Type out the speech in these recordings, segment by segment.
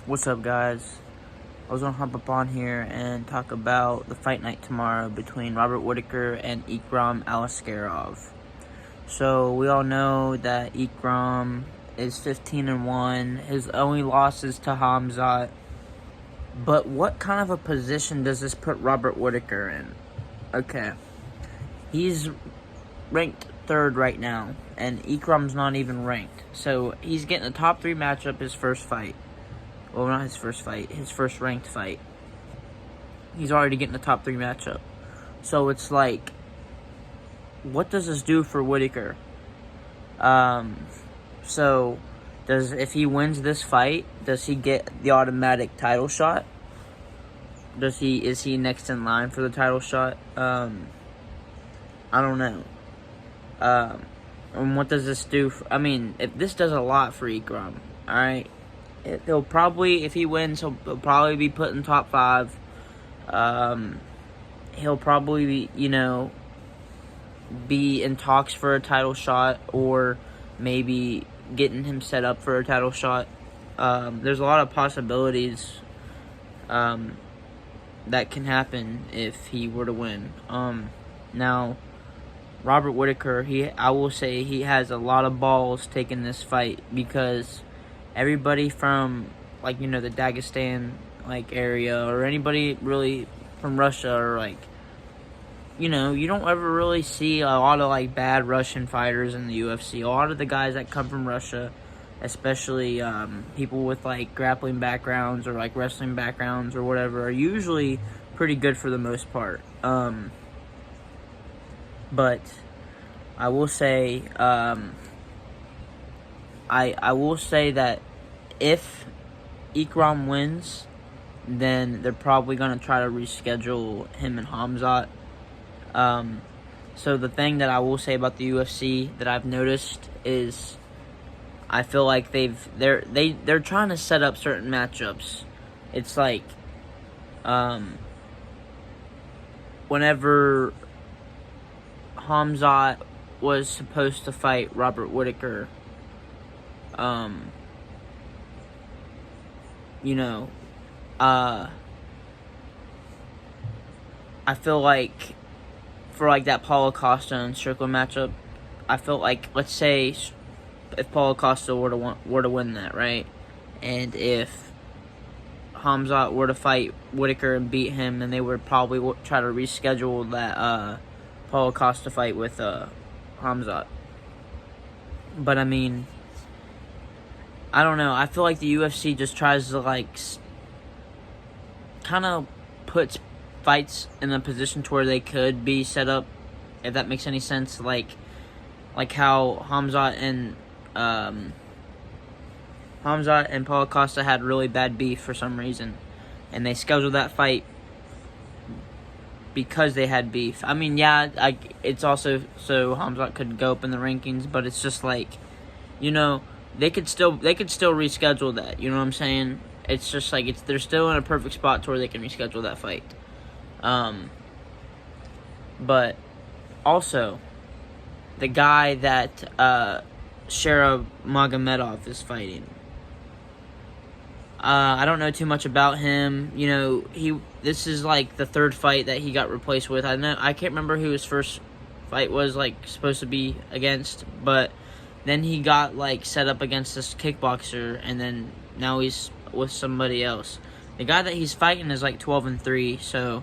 What's up, guys? I was gonna hop up on here and talk about the fight night tomorrow between Robert Whittaker and Ikram Aliskerov. So we all know that Ikram is 15-1. His only loss is to Hamzat. But what kind of a position does this put Robert Whittaker in? Okay, he's ranked third right now, and Ikram's not even ranked. So he's getting a top 3 matchup his first fight. Well, not his first fight, his first ranked fight. He's already getting a top 3 matchup. So it's like, what does this do for Whittaker? So if he wins this fight, does he get the automatic title shot? Is he next in line for the title shot? I don't know. And what does this do? If this does a lot for Ikram, all right. He'll probably, if he wins, he'll probably be put in top 5. He'll probably be, be in talks for a title shot, or maybe getting him set up for a title shot. There's a lot of possibilities that can happen if he were to win. Now, Robert Whittaker, I will say he has a lot of balls taking this fight, because everybody from, the Dagestan, area, or anybody really from Russia, or, you don't ever really see a lot of, bad Russian fighters in the UFC. A lot of the guys that come from Russia, especially people with, grappling backgrounds or, wrestling backgrounds or whatever, are usually pretty good for the most part. But I will say, I will say that if Ikram wins, then they're probably going to try to reschedule him and Hamzat. So the thing that I will say about the UFC that I've noticed is, I feel like they're trying to set up certain matchups. It's like, whenever Hamzat was supposed to fight Robert Whittaker, I feel like for that Paulo Costa and Strickland matchup, I felt like, let's say if Paulo Costa were to win that, right, and if Hamzat were to fight Whittaker and beat him, then they would probably try to reschedule that Paulo Costa fight with Hamzat. But I don't know. I feel like the UFC just tries to kind of puts fights in a position to where they could be set up, if that makes any sense. Like how Hamzat and Paulo Costa had really bad beef for some reason, and they scheduled that fight because they had beef. It's also so Hamzat could go up in the rankings, but it's just they could still reschedule that. You know what I'm saying? It's just they're still in a perfect spot to where they can reschedule that fight. But also, the guy that Shara Magomedov is fighting, I don't know too much about him. This is the third fight that he got replaced with. I can't remember who his first fight was supposed to be against, but then he got set up against this kickboxer, and then now he's with somebody else. The guy that he's fighting is 12-3, so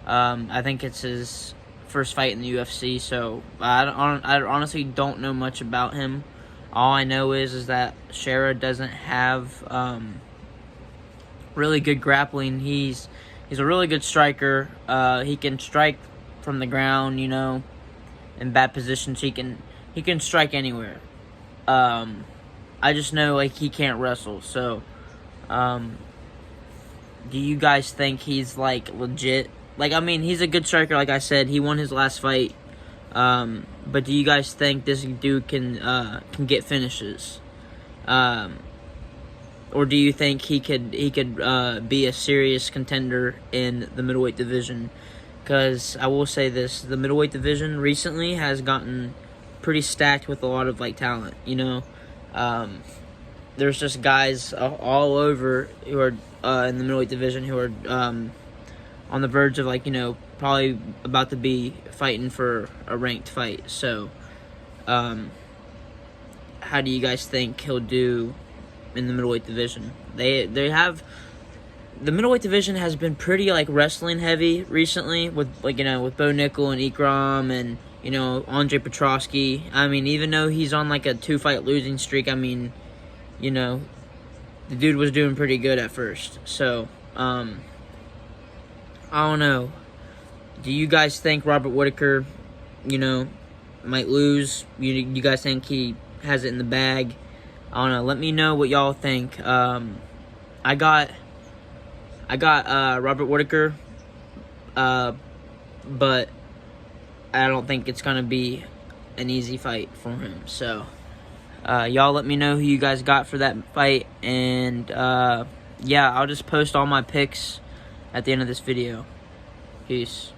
I think it's his first fight in the UFC. So I honestly don't know much about him. All I know is that Shara doesn't have really good grappling. He's a really good striker. He can strike from the ground, in bad positions. He can strike anywhere. I just know he can't wrestle. So do you guys think he's legit? He's a good striker, like I said. He won his last fight. But do you guys think this dude can get finishes? Or do you think he could be a serious contender in the middleweight division? Because I will say this, the middleweight division recently has gotten pretty stacked with a lot of talent, there's just guys all over who are in the middleweight division who are on the verge of, like, probably about to be fighting for a ranked fight. So, how do you guys think he'll do in the middleweight division? They have, the middleweight division has been pretty, like, wrestling heavy recently with, like, with Bo Nickel and Ikram and, Andre Petrosky. I mean, even though he's on, like, a 2-fight losing streak, I mean, the dude was doing pretty good at first. So, I don't know. Do you guys think Robert Whittaker, might lose? You guys think he has it in the bag? I don't know. Let me know what y'all think. I got Robert Whittaker, but I don't think it's gonna be an easy fight for him. So, y'all let me know who you guys got for that fight, and yeah, I'll just post all my picks at the end of this video. Peace.